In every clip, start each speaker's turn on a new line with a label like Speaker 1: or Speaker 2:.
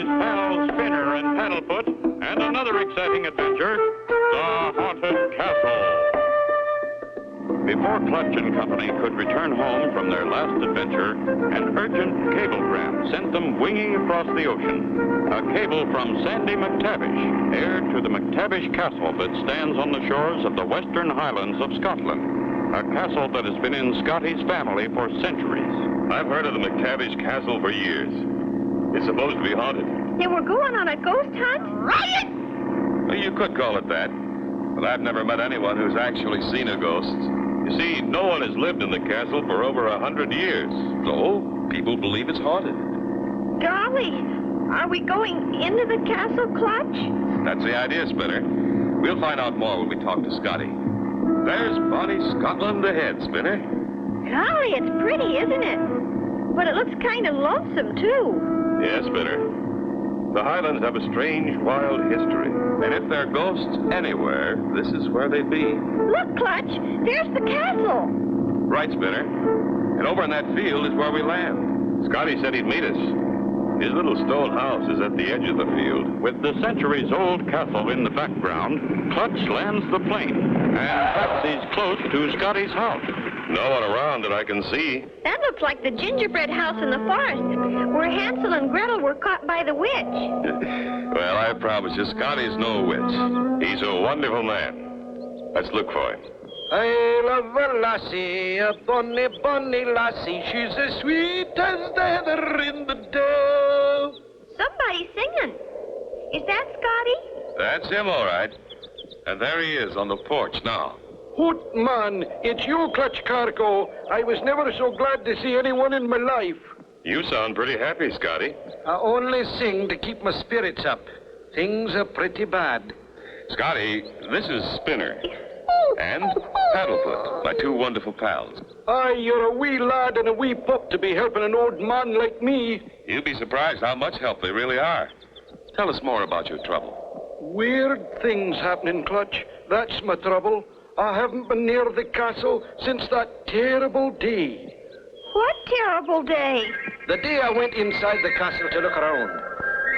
Speaker 1: his pals Spinner and Paddlefoot, and another exciting adventure, The Haunted Castle. Before Clutch and Company could return home from their last adventure, an urgent cablegram sent them winging across the ocean. A cable from Sandy McTavish, heir to the McTavish Castle that stands on the shores of the western highlands of Scotland. A castle that has been in Scotty's family for centuries.
Speaker 2: I've heard of the McTavish Castle for years. It's supposed to be haunted.
Speaker 3: They were going on a ghost hunt? Riot!
Speaker 2: Well, you could call it that. But I've never met anyone who's actually seen a ghost. You see, no one has lived in the castle for over 100 years. So, people believe it's haunted.
Speaker 3: Golly, are we going into the castle, Clutch?
Speaker 2: That's the idea, Spinner. We'll find out more when we talk to Scotty. There's bonny Scotland ahead, Spinner.
Speaker 3: Golly, it's pretty, isn't it? But it looks kind of lonesome, too.
Speaker 2: Yes, Spinner. The Highlands have a strange, wild history. And if there are ghosts anywhere, this is where they'd be.
Speaker 3: Look, Clutch, there's the castle.
Speaker 2: Right, Spinner. And over in that field is where we land. Scotty said he'd meet us. His little stone house is at the edge of the field.
Speaker 1: With the centuries-old castle in the background, Clutch lands the plane and taxis close to Scotty's house.
Speaker 2: No one around that I can see.
Speaker 3: That looks like the gingerbread house in the forest, where Hansel and Gretel were caught by the witch.
Speaker 2: Well, I promise you, Scotty's no witch. He's a wonderful man. Let's look for him.
Speaker 4: I love a lassie, a bonny, bonny lassie. She's as sweet as the heather in the dale.
Speaker 3: Somebody's singing. Is that Scotty?
Speaker 2: That's him, all right. And there he is on the porch now.
Speaker 4: Hoot, man, it's you, Clutch Cargo. I was never so glad to see anyone in my life.
Speaker 2: You sound pretty happy, Scotty.
Speaker 4: I only sing to keep my spirits up. Things are pretty bad.
Speaker 2: Scotty, this is Spinner. And Paddlefoot, my two wonderful pals.
Speaker 4: Aye, you're a wee lad and a wee pup to be helping an old man like me.
Speaker 2: You'd be surprised how much help they really are. Tell us more about your trouble.
Speaker 4: Weird things happening, Clutch. That's my trouble. I haven't been near the castle since that terrible day.
Speaker 3: What terrible day?
Speaker 4: The day I went inside the castle to look around.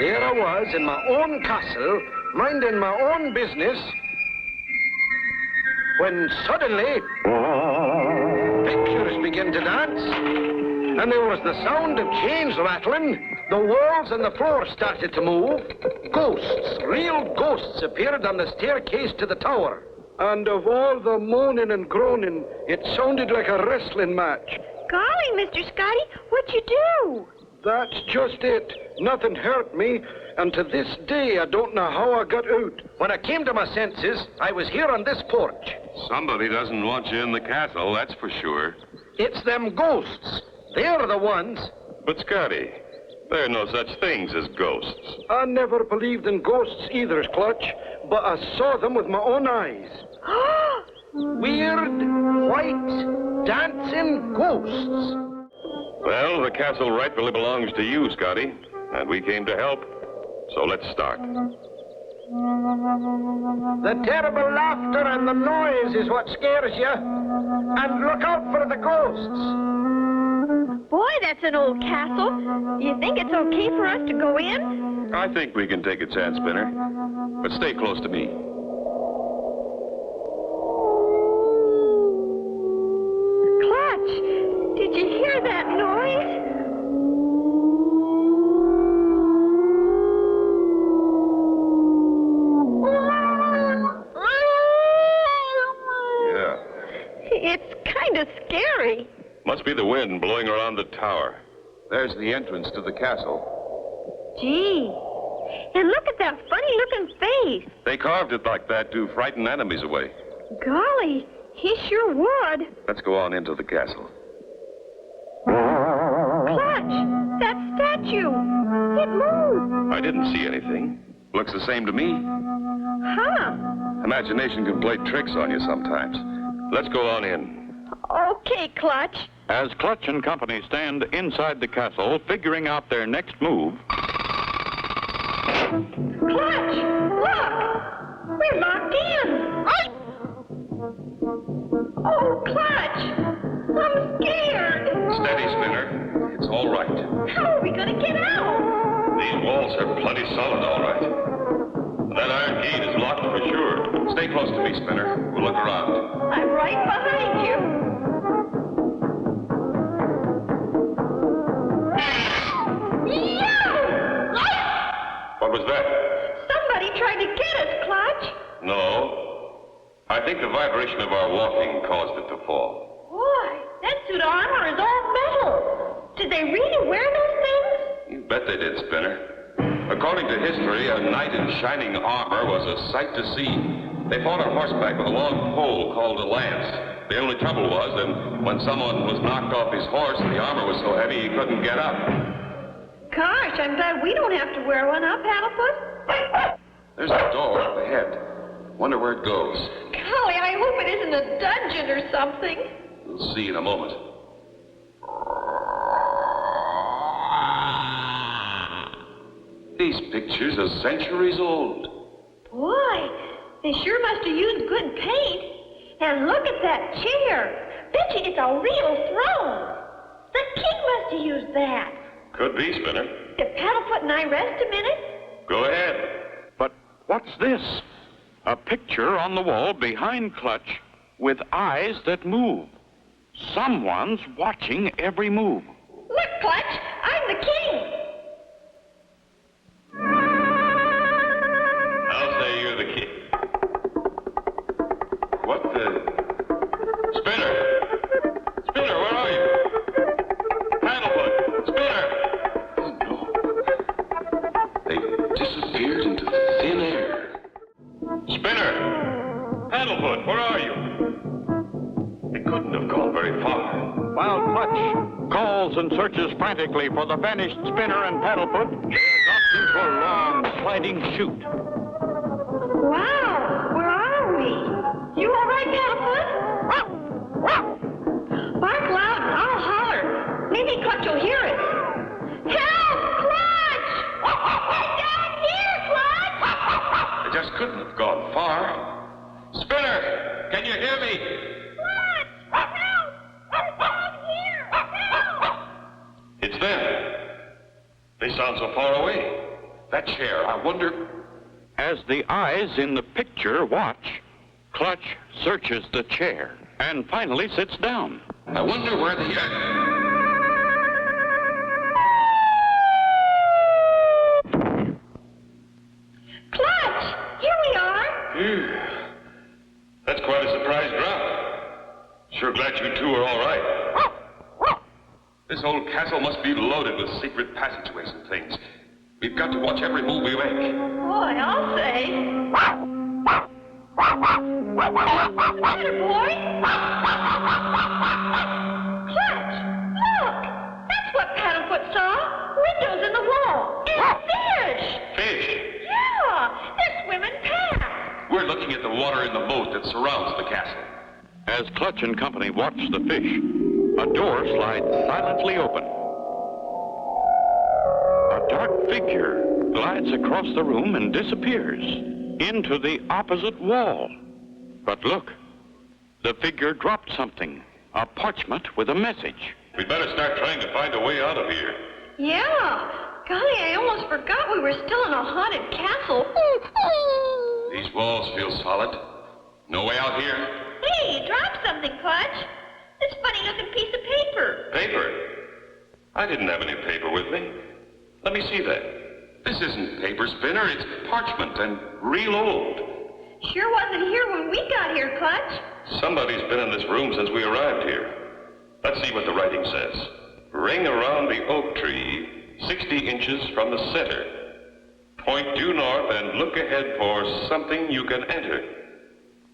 Speaker 4: There I was in my own castle, minding my own business, when suddenly pictures began to dance, and there was the sound of chains rattling. The walls and the floor started to move. Ghosts, real ghosts, appeared on the staircase to the tower. And of all the moaning and groaning, it sounded like a wrestling match.
Speaker 3: Golly, Mr. Scotty, what'd you do?
Speaker 4: That's just it. Nothing hurt me, and to this day I don't know how I got out. When I came to my senses, I was here on this porch.
Speaker 2: Somebody doesn't want you in the castle, that's for sure.
Speaker 4: It's them ghosts. They're the ones.
Speaker 2: But, Scotty, there are no such things as ghosts.
Speaker 4: I never believed in ghosts either, Clutch, but I saw them with my own eyes. Weird, white, dancing ghosts.
Speaker 2: Well, the castle rightfully belongs to you, Scotty, and we came to help. So let's start.
Speaker 4: The terrible laughter and the noise is what scares you. And look out for the ghosts.
Speaker 3: Boy, that's an old castle. Do you think it's okay for us to go in?
Speaker 2: I think we can take a chance, Spinner. But stay close to me.
Speaker 3: Clutch, did you hear that noise?
Speaker 2: Yeah.
Speaker 3: It's kind of scary.
Speaker 2: Must be the wind blowing around the tower. There's the entrance to the castle.
Speaker 3: Gee, and look at that funny-looking face.
Speaker 2: They carved it like that to frighten enemies away.
Speaker 3: Golly, he sure would.
Speaker 2: Let's go on into the castle.
Speaker 3: Clutch, that statue. It moved.
Speaker 2: I didn't see anything. Looks the same to me.
Speaker 3: Huh.
Speaker 2: Imagination can play tricks on you sometimes. Let's go on in.
Speaker 3: Okay, Clutch.
Speaker 1: As Clutch and Company stand inside the castle, figuring out their next move,
Speaker 3: Clutch, look! We're locked in. Oh, Clutch! I'm scared.
Speaker 2: Steady, Spinner. It's all right.
Speaker 3: How are we going to get out?
Speaker 2: These walls are plenty solid, all right. That iron gate is locked for sure. Stay close to me, Spinner. We'll look around.
Speaker 3: I'm right behind you.
Speaker 2: What was that?
Speaker 3: Somebody tried to get us, Clutch.
Speaker 2: No. I think the vibration of our walking caused it to fall.
Speaker 3: Boy, that suit of armor is all metal. Did they really wear those things?
Speaker 2: You bet they did, Spinner. According to history, a knight in shining armor was a sight to see. They fought on horseback with a long pole called a lance. The only trouble was that when someone was knocked off his horse, the armor was so heavy he couldn't get up.
Speaker 3: Gosh, I'm glad we don't have to wear one, huh, Paddlefoot?
Speaker 2: There's a door up ahead. Wonder where it goes.
Speaker 3: Golly, I hope it isn't a dungeon or something.
Speaker 2: We'll see in a moment. These pictures are centuries old.
Speaker 3: Boy, they sure must have used good paint. And look at that chair. Bet you it's a real throne. The king must have used that.
Speaker 2: Could be, Spinner.
Speaker 3: If Paddlefoot and I rest a minute?
Speaker 2: Go ahead.
Speaker 1: But what's this? A picture on the wall behind Clutch with eyes that move. Someone's watching every move.
Speaker 3: Look, Clutch, I'm the king.
Speaker 2: I'll say you're the king. What the... Spinner! Spinner, where are you? Paddlefoot! Spinner! Oh, no. They've disappeared into thin air. Spinner! Paddlefoot, where are you? They couldn't have gone very far.
Speaker 1: While Clutch calls and searches frantically for the vanished Spinner and Paddlefoot, they are dropped into a long sliding chute.
Speaker 3: Wow, where are we? You all right, Paddlefoot? Bark loud and I'll holler. Maybe Clutch will hear us. Help, Clutch! Down here, Clutch!
Speaker 2: They just couldn't have gone far. Spinner, can you hear me?
Speaker 3: Clutch! Help! I'm down here! Help!
Speaker 2: It's them. They sound so far away. That chair, I wonder...
Speaker 1: As the eyes in the picture watch, Clutch searches the chair and finally sits down.
Speaker 2: I wonder where the...
Speaker 3: Clutch! Here we are!
Speaker 2: Phew. That's quite a surprise drop. Sure glad you two are all right. This old castle must be loaded with secret passageways and things. We've got to watch every move we make.
Speaker 3: Boy, I'll say. Better, boy. Clutch! Look! That's what Paddlefoot saw. Windows in the wall. And fish!
Speaker 2: Fish!
Speaker 3: Yeah! They're swimming past.
Speaker 2: We're looking at the water in the moat that surrounds the castle.
Speaker 1: As Clutch and company watch the fish, a door slides silently open. A dark figure glides across the room and disappears into the opposite wall. But look, the figure dropped something, a parchment with a message.
Speaker 2: We'd better start trying to find a way out of here.
Speaker 3: Yeah. Golly, I almost forgot we were still in a haunted castle.
Speaker 2: These walls feel solid. No way out here.
Speaker 3: Hey, you dropped something, Clutch. This funny-looking piece of paper.
Speaker 2: Paper? I didn't have any paper with me. Let me see that. This isn't paper, Spinner. It's parchment and real old.
Speaker 3: Sure wasn't here when we got here, Clutch.
Speaker 2: Somebody's been in this room since we arrived here. Let's see what the writing says. Ring around the oak tree, 60 inches from the center. Point due north and look ahead for something you can enter.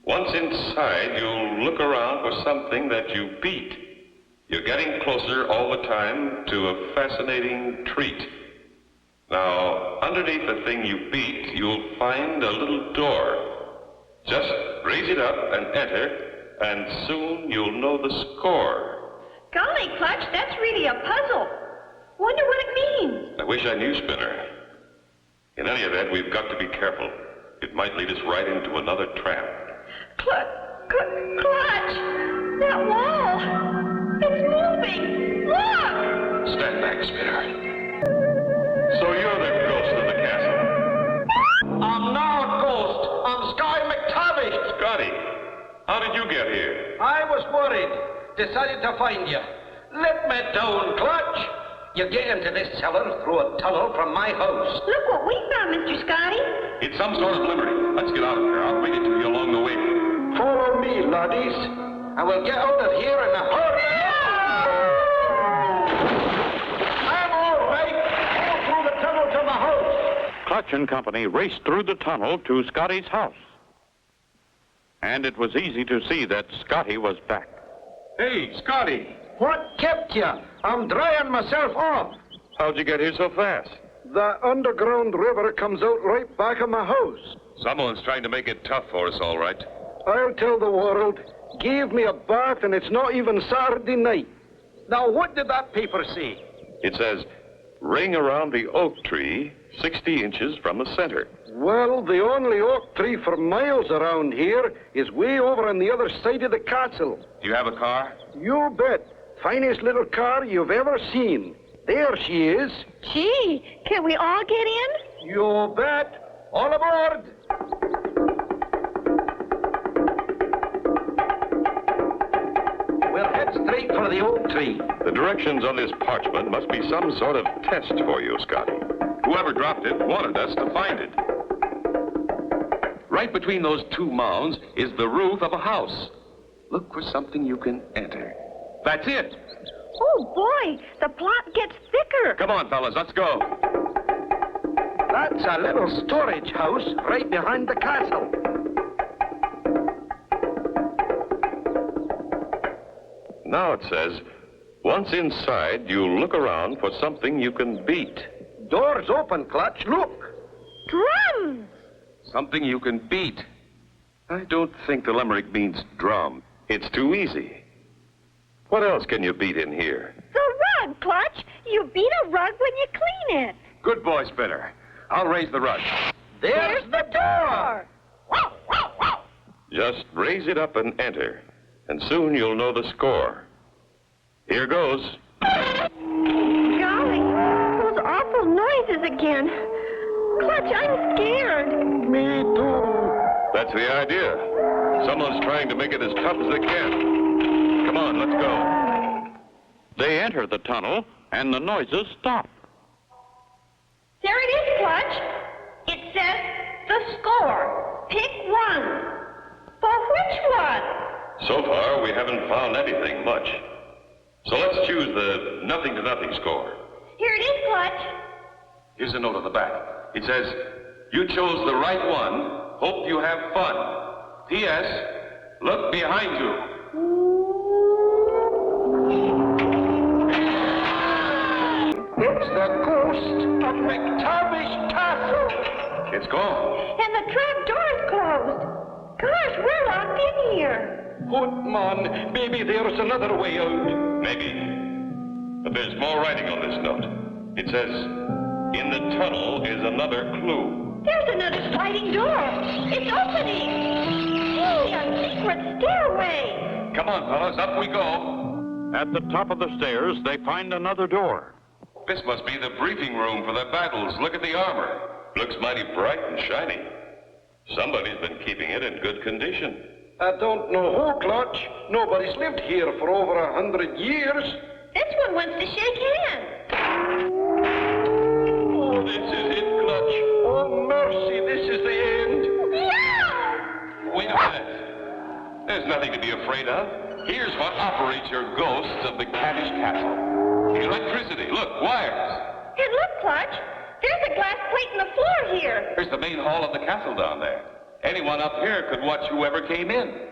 Speaker 2: Once inside, you'll look around for something that you beat. You're getting closer all the time to a fascinating treat. Now, underneath the thing you beat, you'll find a little door. Just raise it up and enter, and soon you'll know the score.
Speaker 3: Golly, Clutch, that's really a puzzle. Wonder what it means.
Speaker 2: I wish I knew, Spinner. In any event, we've got to be careful. It might lead us right into another trap.
Speaker 3: Clutch! That wall! It's moving! Look!
Speaker 2: Stand back, Spinner. So you're the How did you get here?
Speaker 4: I was worried. Decided to find you. Let me down, Clutch. You get into this cellar through a tunnel from my house.
Speaker 3: Look what we found, Mr. Scotty.
Speaker 2: It's some sort of limerick. Let's get out of here. I'll read it to you along the way.
Speaker 4: Follow me, laddies. I will get out of here in a hurry. I'm all right. All through the tunnel to my house.
Speaker 1: Clutch and Company raced through the tunnel to Scotty's house. And it was easy to see that Scotty was back.
Speaker 2: Hey, Scotty.
Speaker 4: What kept you? I'm drying myself off.
Speaker 2: How'd you get here so fast?
Speaker 4: The underground river comes out right back of my house.
Speaker 2: Someone's trying to make it tough for us, all right.
Speaker 4: I'll tell the world. Gave me a bath and it's not even Saturday night. Now, what did that paper say?
Speaker 2: It says, ring around the oak tree 60 inches from the center.
Speaker 4: Well, the only oak tree for miles around here is way over on the other side of the castle.
Speaker 2: Do you have a car?
Speaker 4: You bet. Finest little car you've ever seen. There she is.
Speaker 3: Gee, can we all get in?
Speaker 4: You bet. All aboard. We'll head straight for the oak tree.
Speaker 2: The directions on this parchment must be some sort of test for you, Scotty. Whoever dropped it wanted us to find it. Right between those two mounds is the roof of a house. Look for something you can enter. That's it.
Speaker 3: Oh, boy, the plot gets thicker.
Speaker 2: Come on, fellas, let's go.
Speaker 4: That's a little storage house right behind the castle.
Speaker 2: Now it says, once inside, you look around for something you can beat.
Speaker 4: Door's open, Clutch. Look.
Speaker 3: Drums!
Speaker 2: Something you can beat. I don't think the limerick means drum. It's too easy. What else can you beat in here?
Speaker 3: The rug, Clutch. You beat a rug when you clean it.
Speaker 2: Good boy, Spinner. I'll raise the rug.
Speaker 4: There's the door.
Speaker 2: Just raise it up and enter, and soon you'll know the score. Here goes.
Speaker 3: Golly, those awful noises again. Clutch, I'm scared.
Speaker 4: Me too.
Speaker 2: That's the idea. Someone's trying to make it as tough as they can. Come on, let's go.
Speaker 1: They enter the tunnel, and the noises stop.
Speaker 3: There it is, Clutch. It says the score. Pick one. For which one?
Speaker 2: So far, we haven't found anything much. So let's choose the nothing to nothing score.
Speaker 3: Here it is, Clutch.
Speaker 2: Here's a note on the back. It says, you chose the right one. Hope you have fun. P.S. Look behind you.
Speaker 4: It's the ghost of McTavish Castle.
Speaker 2: It's gone.
Speaker 3: And the trap door is closed. Gosh, we're locked in here.
Speaker 4: Footman, maybe there's another way out.
Speaker 2: Maybe. But there's more writing on this note. It says, in the tunnel is another clue.
Speaker 3: There's another sliding door. It's opening. Hey, a secret stairway.
Speaker 2: Come on, fellas, up we go.
Speaker 1: At the top of the stairs, they find another door.
Speaker 2: This must be the briefing room for the battles. Look at the armor. Looks mighty bright and shiny. Somebody's been keeping it in good condition.
Speaker 4: I don't know who, Clutch. Nobody's lived here for over 100 years.
Speaker 3: This one wants to shake hands.
Speaker 4: Oh, this is it, Clutch. Oh, mercy, this is the end.
Speaker 3: Yeah!
Speaker 2: Wait a minute. There's nothing to be afraid of. Here's what operates your ghosts of the Kadish Castle. Electricity. Look, wires.
Speaker 3: Hey, look, Clutch. There's a glass plate in the floor here.
Speaker 2: There's the main hall of the castle down there. Anyone up here could watch whoever came in.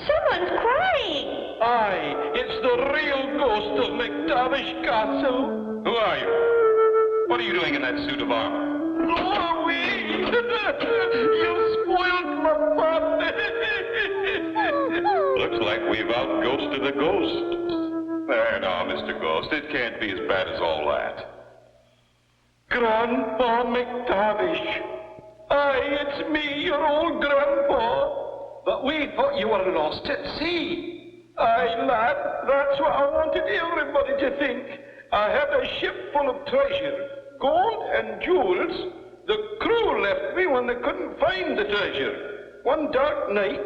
Speaker 3: Someone's crying.
Speaker 4: Aye, it's the real ghost of McTavish Castle.
Speaker 2: Who are you? What are you doing in that suit of armor?
Speaker 4: Go away! You spoiled my fun!
Speaker 2: Looks like we've out-ghosted a ghost. There now, Mr. Ghost. It can't be as bad as all that.
Speaker 4: Grandpa McTavish. Aye, it's me, your old grandpa. But we thought you were lost at sea. Aye, lad, that's what I wanted everybody to think. I had a ship full of treasure, gold and jewels, The crew left me when they couldn't find the treasure. One dark night,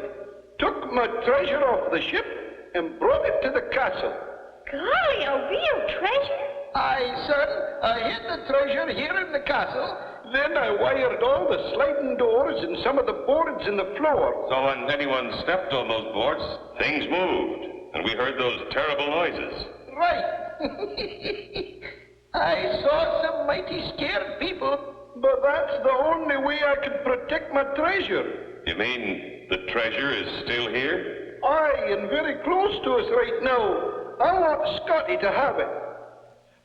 Speaker 4: took my treasure off the ship and brought it to the castle.
Speaker 3: Golly, a real treasure?
Speaker 4: Aye, son. I hid the treasure here in the castle. Then I wired all the sliding doors and some of the boards in the floor.
Speaker 2: So when anyone stepped on those boards, things moved, and we heard those terrible noises.
Speaker 4: Right. I saw some mighty scared people, but that's the only way I could protect my treasure.
Speaker 2: You mean the treasure is still here?
Speaker 4: Aye, and very close to us right now. I want Scotty to have it.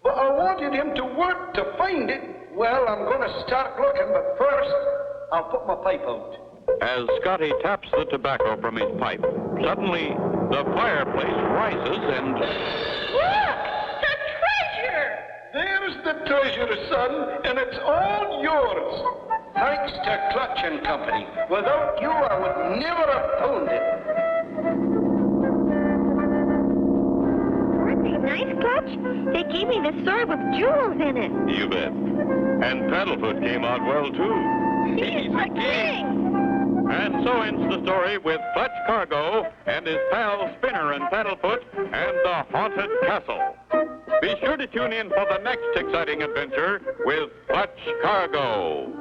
Speaker 4: But I wanted him to work to find it. Well, I'm going to start looking, but first, I'll put my pipe out.
Speaker 1: As Scotty taps the tobacco from his pipe, suddenly the fireplace rises and...
Speaker 3: Look! The treasure!
Speaker 4: There's the treasure, son, and it's all yours. Thanks to Clutch and Company. Without you, I would never have found it.
Speaker 3: Aren't they nice, Clutch? They gave me this sword with jewels in it.
Speaker 2: You bet. And Paddlefoot came out well, too.
Speaker 3: He's the king!
Speaker 1: And so ends the story with Clutch Cargo and his pals Spinner and Paddlefoot and the Haunted Castle. Be sure to tune in for the next exciting adventure with Clutch Cargo.